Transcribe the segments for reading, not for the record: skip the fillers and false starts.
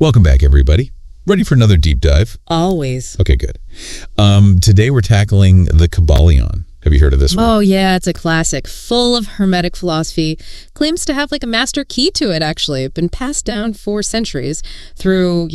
Welcome back, everybody. Ready for another deep dive? Always. Okay, good. Today we're tackling the Kybalion. Have you heard of this one? Oh, yeah, it's a classic. Full of Hermetic philosophy. Claims to have like a master key to it, actually. Been passed down for centuries through,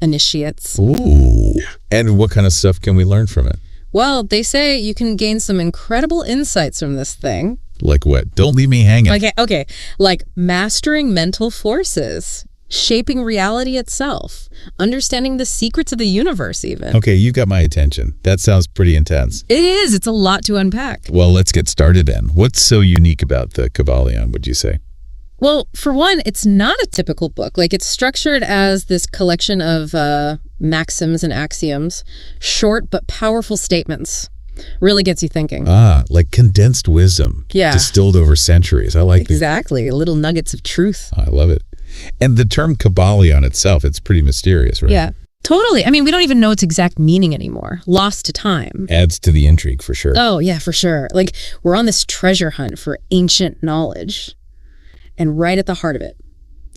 initiates. Ooh. And what kind of stuff can we learn from it? Well, they say you can gain some incredible insights from this thing. Like what? Don't leave me hanging. Okay. Like mastering mental forces. Shaping reality itself, understanding the secrets of the universe even. Okay, you got my attention. That sounds pretty intense. It is. It's a lot to unpack. Well, let's get started then. What's so unique about the Kybalion, would you say? Well, for one, it's not a typical book. Like, it's structured as this collection of maxims and axioms, short but powerful statements. Really gets you thinking. Like condensed wisdom. Yeah. Distilled over centuries. I like Exactly. Little nuggets of truth. I love it. And the term Kybalion itself, it's pretty mysterious, right? Yeah, totally. I mean, we don't even know its exact meaning anymore. Lost to time. Adds to the intrigue for sure. Oh, yeah, for sure. Like, we're on this treasure hunt for ancient knowledge. And right at the heart of it,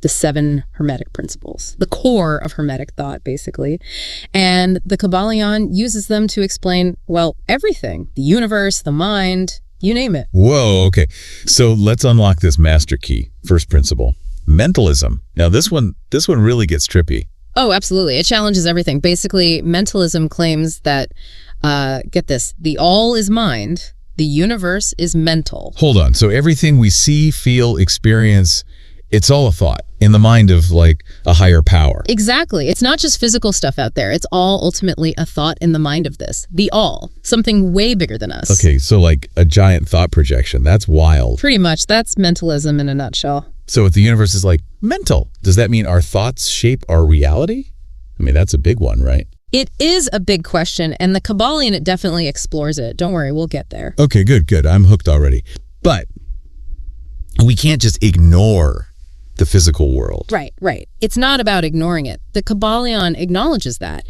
the 7 Hermetic principles, the core of Hermetic thought, basically. And the Kybalion uses them to explain, well, everything. The universe, the mind, you name it. Whoa, okay. So let's unlock this master key. First principle. Mentalism. Now this one really gets trippy. Oh, absolutely. It challenges everything. Basically, mentalism claims that, get this, the all is mind, the universe is mental. Hold on. So everything we see, feel, experience, it's all a thought in the mind of like a higher power. Exactly. It's not just physical stuff out there. It's all ultimately a thought in the mind of this. The all. Something way bigger than us. Okay, so like a giant thought projection. That's wild. Pretty much. That's mentalism in a nutshell. So if the universe is like mental, does that mean our thoughts shape our reality? I mean, that's a big one, right? It is a big question, and the Kybalion, it definitely explores it. Don't worry, we'll get there. Okay, good. I'm hooked already. But we can't just ignore the physical world. Right. It's not about ignoring it. The Kybalion acknowledges that.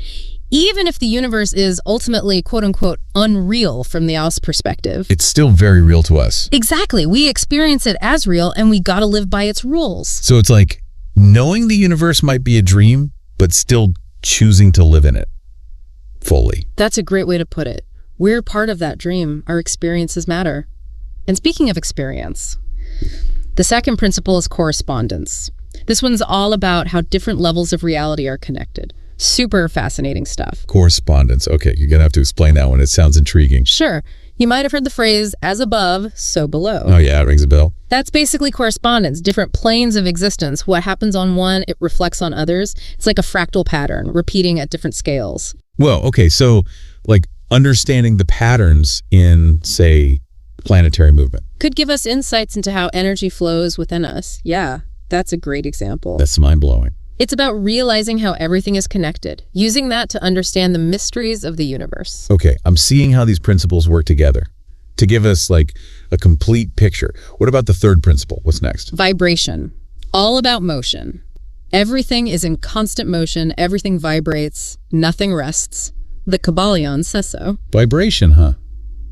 Even if the universe is ultimately, quote-unquote, unreal from the Aus perspective. It's still very real to us. Exactly. We experience it as real, and we gotta live by its rules. So it's like knowing the universe might be a dream, but still choosing to live in it fully. That's a great way to put it. We're part of that dream. Our experiences matter. And speaking of experience, the second principle is correspondence. This one's all about how different levels of reality are connected. Super fascinating stuff. Correspondence. Okay, you're going to have to explain that one. It sounds intriguing. Sure. You might have heard the phrase, as above, so below. Oh yeah, it rings a bell. That's basically correspondence, different planes of existence. What happens on one, it reflects on others. It's like a fractal pattern, repeating at different scales. Well, okay, so like understanding the patterns in, say, planetary movement. Could give us insights into how energy flows within us. Yeah, that's a great example. That's mind-blowing. It's about realizing how everything is connected, using that to understand the mysteries of the universe. Okay, I'm seeing how these principles work together to give us like a complete picture. What about the third principle? What's next? Vibration. All about motion. Everything is in constant motion. Everything vibrates. Nothing rests. The Kybalion says so. Vibration, huh?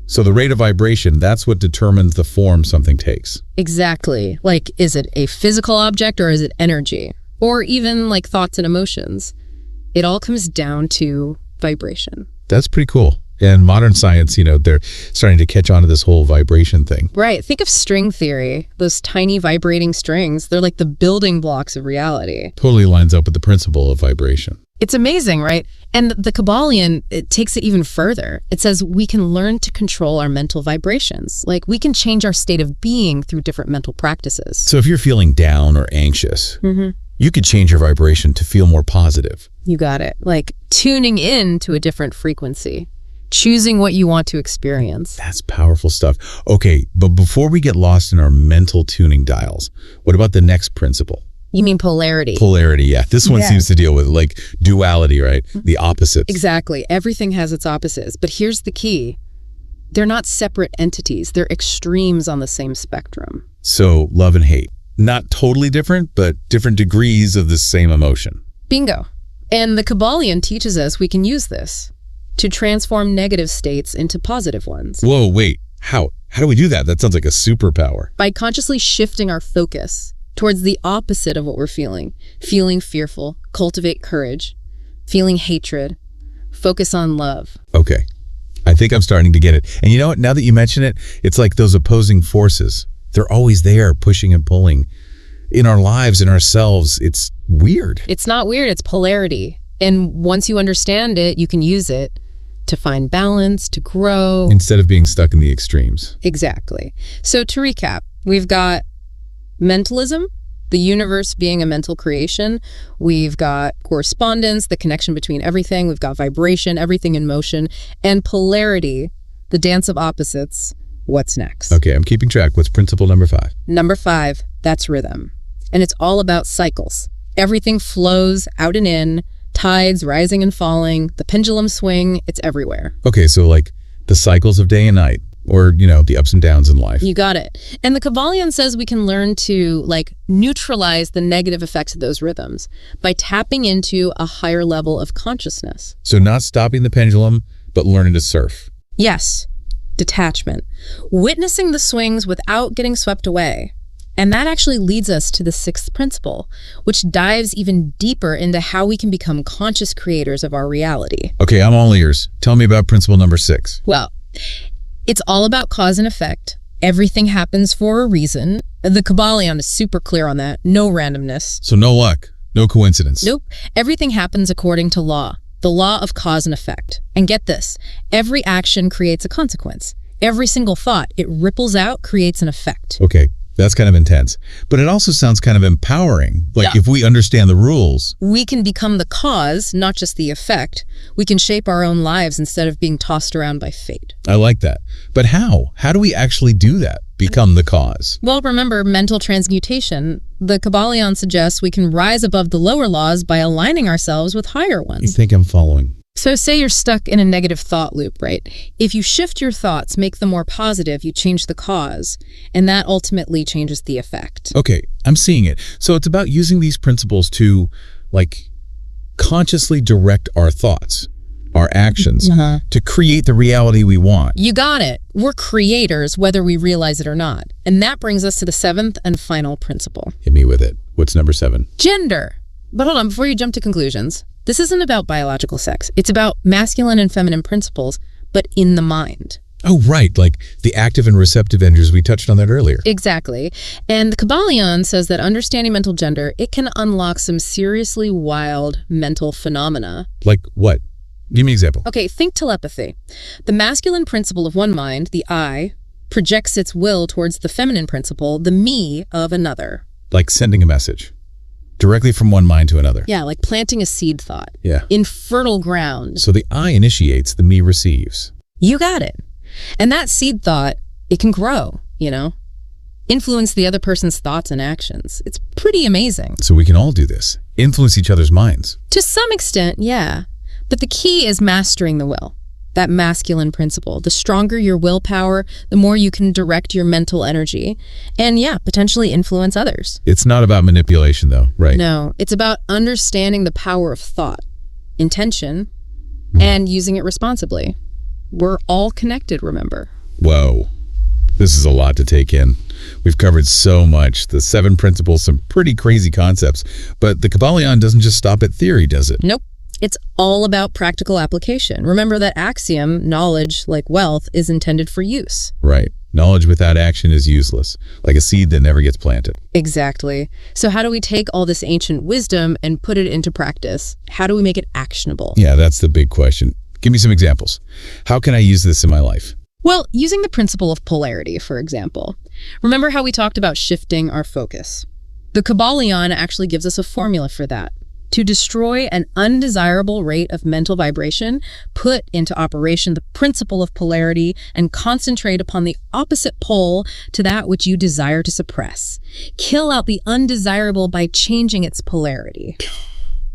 So the rate of vibration, that's what determines the form something takes. Exactly. Like, is it a physical object or is it energy? Or even like thoughts and emotions. It all comes down to vibration. That's pretty cool. And modern science, they're starting to catch on to this whole vibration thing. Right. Think of string theory. Those tiny vibrating strings, they're like the building blocks of reality. Totally lines up with the principle of vibration. It's amazing, right? And the Kybalion, it takes it even further. It says we can learn to control our mental vibrations. Like, we can change our state of being through different mental practices. So if you're feeling down or anxious, you could change your vibration to feel more positive. You got it. Like tuning in to a different frequency, choosing what you want to experience. That's powerful stuff. Okay, but before we get lost in our mental tuning dials, what about the next principle? You mean polarity? Polarity, yeah. This one seems to deal with like duality, right? The opposites. Exactly. Everything has its opposites. But here's the key. They're not separate entities. They're extremes on the same spectrum. So love and hate. Not totally different, but different degrees of the same emotion. Bingo. And the Kybalion teaches us we can use this to transform negative states into positive ones. Whoa, wait. How? How do we do that? That sounds like a superpower. By consciously shifting our focus towards the opposite of what we're feeling. Feeling fearful, cultivate courage. Feeling hatred, focus on love. Okay. I think I'm starting to get it. And you know what? Now that you mention it, it's like those opposing forces. They're always there, pushing and pulling. In our lives, in ourselves, it's weird. It's not weird, it's polarity. And once you understand it, you can use it to find balance, to grow. Instead of being stuck in the extremes. Exactly. So to recap, we've got mentalism, the universe being a mental creation. We've got correspondence, the connection between everything. We've got vibration, everything in motion. And polarity, the dance of opposites. What's next? Okay, I'm keeping track. What's principle number 5? Number 5, that's rhythm. And it's all about cycles. Everything flows out and in, tides rising and falling, the pendulum swing, it's everywhere. Okay, so like the cycles of day and night, or, you know, the ups and downs in life. You got it. And the Kybalion says we can learn to neutralize the negative effects of those rhythms by tapping into a higher level of consciousness. So not stopping the pendulum, but learning to surf. Yes. Detachment. Witnessing the swings without getting swept away. And that actually leads us to the 6th principle, which dives even deeper into how we can become conscious creators of our reality. Okay, I'm all ears. Tell me about principle number 6. Well, it's all about cause and effect. Everything happens for a reason. The Kybalion is super clear on that. No randomness. So no luck, no coincidence. Nope. Everything happens according to law. The law of cause and effect. And get this, every action creates a consequence. Every single thought, it ripples out, creates an effect. Okay, that's kind of intense. But it also sounds kind of empowering. Like if we understand the rules, we can become the cause, not just the effect. We can shape our own lives instead of being tossed around by fate. I like that. But how? How do we actually do that? Become the cause? Well, remember mental transmutation. The Kybalion suggests we can rise above the lower laws by aligning ourselves with higher ones. You think I'm following? So say you're stuck in a negative thought loop, right? If you shift your thoughts, make them more positive, you change the cause, and that ultimately changes the effect. Okay, I'm seeing it. So it's about using these principles to, consciously direct our thoughts, our actions, to create the reality we want. You got it. We're creators, whether we realize it or not. And that brings us to the 7th and final principle. Hit me with it. What's number 7? Gender. But hold on, before you jump to conclusions, this isn't about biological sex. It's about masculine and feminine principles, but in the mind. Oh, right. Like the active and receptive energies. We touched on that earlier. Exactly. And the Kybalion says that understanding mental gender, it can unlock some seriously wild mental phenomena. Like what? Give me an example. Okay, think telepathy. The masculine principle of one mind, the I, projects its will towards the feminine principle, the me, of another. Like sending a message. Directly from one mind to another. Yeah, like planting a seed thought. Yeah. In fertile ground. So the I initiates, the me receives. You got it. And that seed thought, it can grow, influence the other person's thoughts and actions. It's pretty amazing. So we can all do this. Influence each other's minds. To some extent, yeah. But the key is mastering the will. That masculine principle. The stronger your willpower, the more you can direct your mental energy and, potentially influence others. It's not about manipulation, though, right? No, it's about understanding the power of thought, intention, and using it responsibly. We're all connected, remember? Whoa. This is a lot to take in. We've covered so much. The 7 principles, some pretty crazy concepts. But the Kybalion doesn't just stop at theory, does it? Nope. It's all about practical application. Remember that axiom, knowledge, like wealth, is intended for use. Right. Knowledge without action is useless, like a seed that never gets planted. Exactly. So how do we take all this ancient wisdom and put it into practice? How do we make it actionable? Yeah, that's the big question. Give me some examples. How can I use this in my life? Well, using the principle of polarity, for example. Remember how we talked about shifting our focus? The Kybalion actually gives us a formula for that. To destroy an undesirable rate of mental vibration, put into operation the principle of polarity and concentrate upon the opposite pole to that which you desire to suppress. Kill out the undesirable by changing its polarity.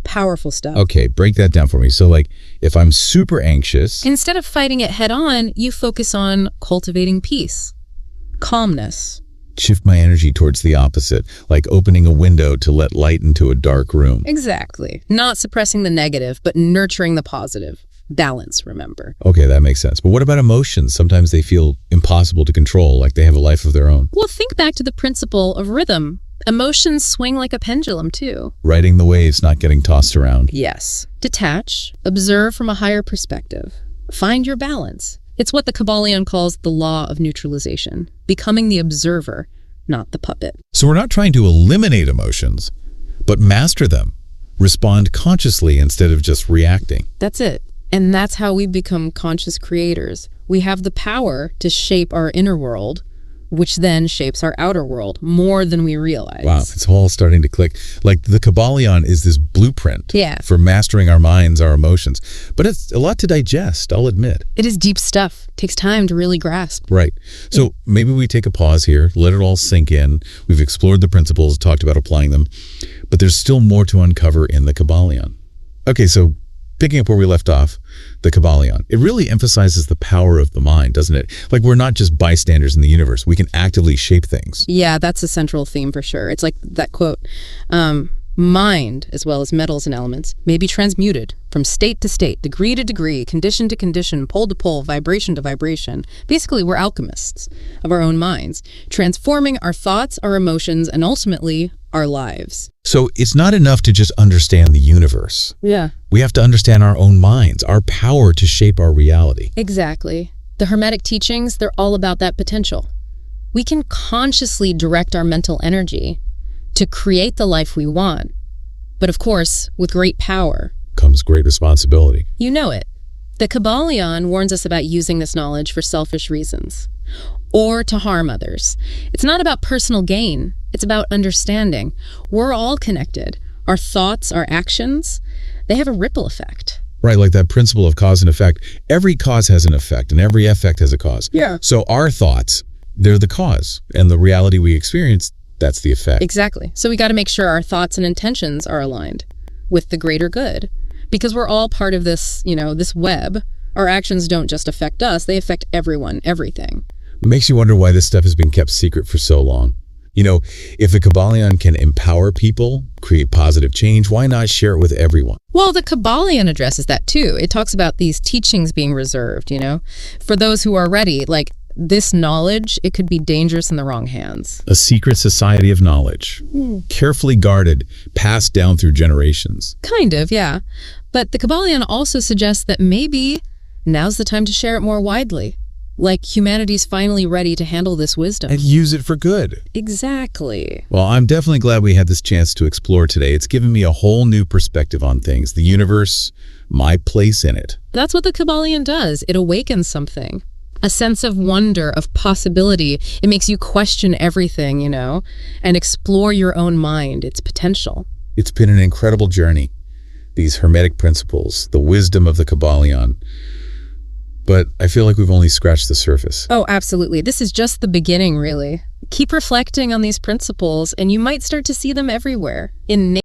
Powerful stuff. Okay, break that down for me. So if I'm super anxious, instead of fighting it head on, you focus on cultivating peace, calmness. Shift my energy towards the opposite, like opening a window to let light into a dark room. Exactly. Not suppressing the negative, but nurturing the positive. Balance, remember. Okay, that makes sense. But what about emotions? Sometimes they feel impossible to control, like they have a life of their own. Well, think back to the principle of rhythm. Emotions swing like a pendulum, too. Riding the waves, not getting tossed around. Yes. Detach, observe from a higher perspective. Find your balance. It's what the Kybalion calls the law of neutralization, becoming the observer, not the puppet. So we're not trying to eliminate emotions, but master them. Respond consciously instead of just reacting. That's it. And that's how we become conscious creators. We have the power to shape our inner world, which then shapes our outer world more than we realize. Wow, it's all starting to click. Like the Kybalion is this blueprint for mastering our minds, our emotions. But it's a lot to digest, I'll admit. It is deep stuff. It takes time to really grasp. Right. So maybe we take a pause here, let it all sink in. We've explored the principles, talked about applying them, but there's still more to uncover in the Kybalion. Okay, so picking up where we left off, the Kybalion, it really emphasizes the power of the mind, doesn't it? Like we're not just bystanders in the universe. We can actively shape things. Yeah, that's a central theme for sure. It's like that quote, mind, as well as metals and elements, may be transmuted from state to state, degree to degree, condition to condition, pole to pole, vibration to vibration. Basically, we're alchemists of our own minds, transforming our thoughts, our emotions, and ultimately our lives. So it's not enough to just understand the universe. Yeah. We have to understand our own minds, our power to shape our reality. Exactly. The Hermetic teachings, they're all about that potential. We can consciously direct our mental energy to create the life we want. But of course, with great power comes great responsibility. You know it. The Kybalion warns us about using this knowledge for selfish reasons or to harm others. It's not about personal gain. It's about understanding. We're all connected. Our thoughts, our actions, they have a ripple effect. Right, like that principle of cause and effect. Every cause has an effect, and every effect has a cause. Yeah. So our thoughts, they're the cause, and the reality we experience, that's the effect. Exactly. So we got to make sure our thoughts and intentions are aligned with the greater good, because we're all part of this, this web. Our actions don't just affect us, they affect everyone, everything. It makes you wonder why this stuff has been kept secret for so long. If the Kybalion can empower people, create positive change, why not share it with everyone? Well, the Kybalion addresses that too. It talks about these teachings being reserved, for those who are ready. Like this knowledge, it could be dangerous in the wrong hands. A secret society of knowledge, carefully guarded, passed down through generations. Kind of, yeah. But the Kybalion also suggests that maybe now's the time to share it more widely. Like humanity's finally ready to handle this wisdom. And use it for good. Exactly. Well, I'm definitely glad we had this chance to explore today. It's given me a whole new perspective on things, the universe, my place in it. That's what the Kybalion does. It awakens something. A sense of wonder, of possibility. It makes you question everything, and explore your own mind, its potential. It's been an incredible journey. These Hermetic principles, the wisdom of the Kybalion. But I feel like we've only scratched the surface. Oh, absolutely. This is just the beginning, really. Keep reflecting on these principles, and you might start to see them everywhere. In